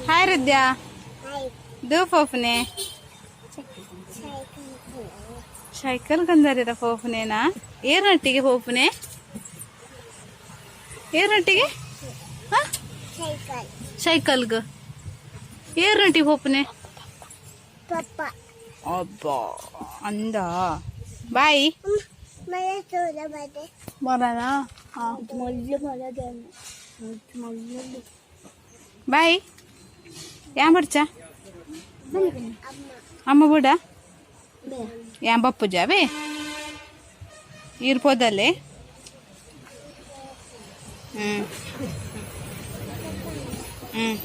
Hi Hridya. ದೋ ಫೋಫ್ನೆ cycle ಕಂದರಿರ ಫೋಫ್ನೇನಾ ಏರ್ನಟ್ಟಿಗೆ ಫೋಫ್ನೆ ಏರ್ನಟ್ಟಿಗೆ ಸೈಕಲ್ಗ ಏರ್ನಟ್ಟಿ ಫೋಫ್ನೆ ಅಬ್ಬಾ ಅಂದ ಬಾಯ್ ಬರೋಣ ಬಾಯ್ ಯಾ ಬರ್ಚ ಅಮ್ಮ ಬುಡ ಯಾ ಬಪ್ಪು ಜಾವೆ ಇರ್ಬೋದಲ್ಲೇ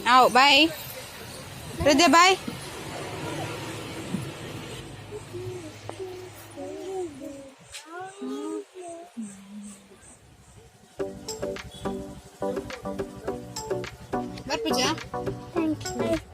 आओ बाय हृदय बाय बर पूजा थैंक यू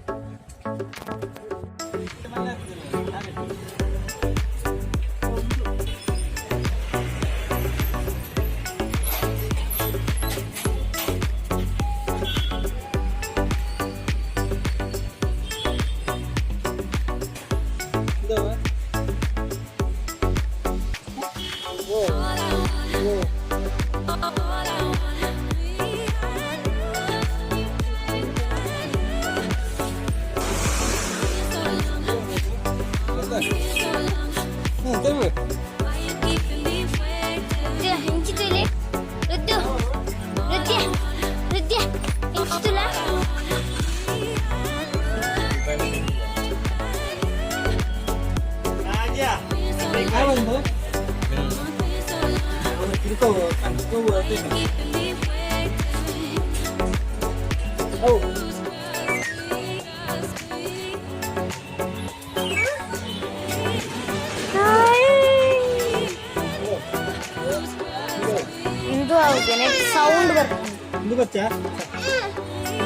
ಸೌಂಡ್ ಬರ್ತದೆ ಬಚ್ಚಾ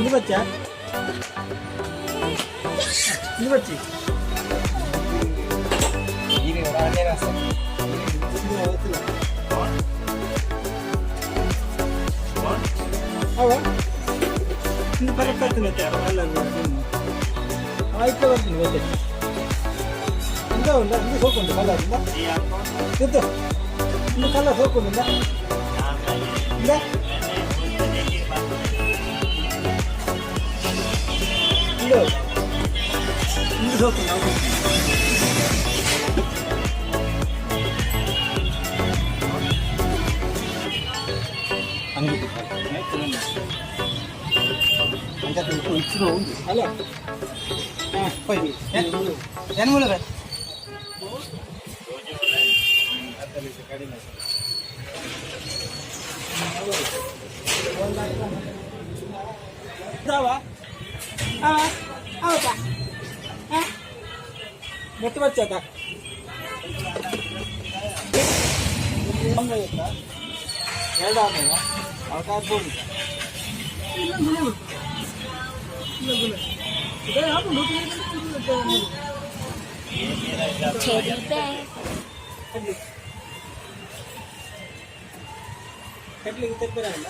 ಬಚ್ಚಾ ಬಚ್ಚಿ ಅವ ಇನ್ನು ಬರಕತ್ತೆ ಅಲ್ಲ ಆಯ್ತು ಬರ್ತೀನಿ ಮತ್ತೆ ಇಂದ ಉಂಡ ಇಂದು ಸೋಕೊಂಡು ಕಲರಿಂದ ಗೊತ್ತು ಇನ್ನು ಕಲರ್ ಸೋಕೊಂಡಿಂದ ಇಂದ ಇಂದು ಇಂದು ಸೋಕೊಂಡು ಹಲೋ ಜನ್ಮೂಲ ಮತ್ತೆ ಬಚ್ಚಾತ ಎರಡು ಆಮೇಲೆ ಅವಕಾಶ ಕಟ್ಲಿಗೆ ತೆಪ್ಪರಲ್ಲ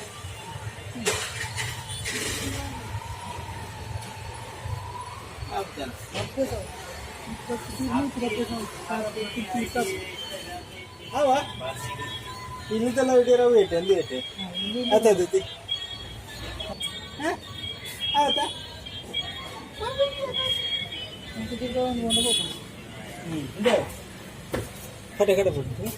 ಇನ್ನಿದೆಲ್ಲ ಹಿಡಿಯೋ ವೇಟ್ ಅಲ್ಲಿ ರೇಟ್ ಆಯ್ತೈತಿ ಆಯ್ತಾ ಕಡೆ ಕಡೆ ಬಿಟ್ಟು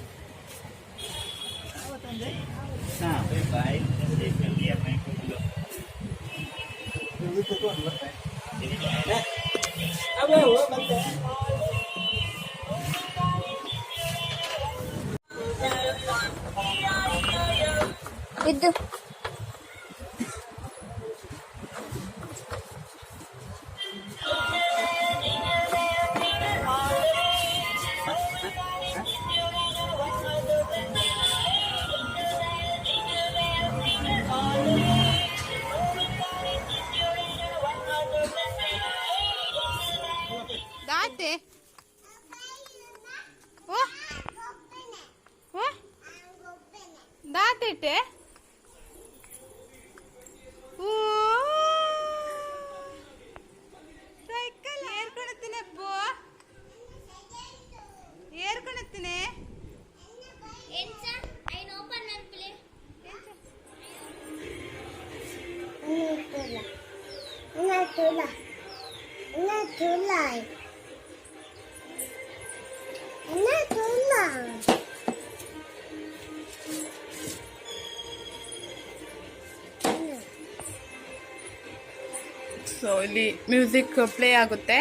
ಇದ್ದು ಇಟ್ಟೆ ಸೈಕಲ್ ಏರ್ಕೊಳತ್ತೀನಿ ಅಪ್ಪು ಏರ್ಕೊಳತ್ತೀನಿ ಸೊ ಇಲ್ಲಿ ಮ್ಯೂಸಿಕ್ ಪ್ಲೇ ಆಗುತ್ತೆ.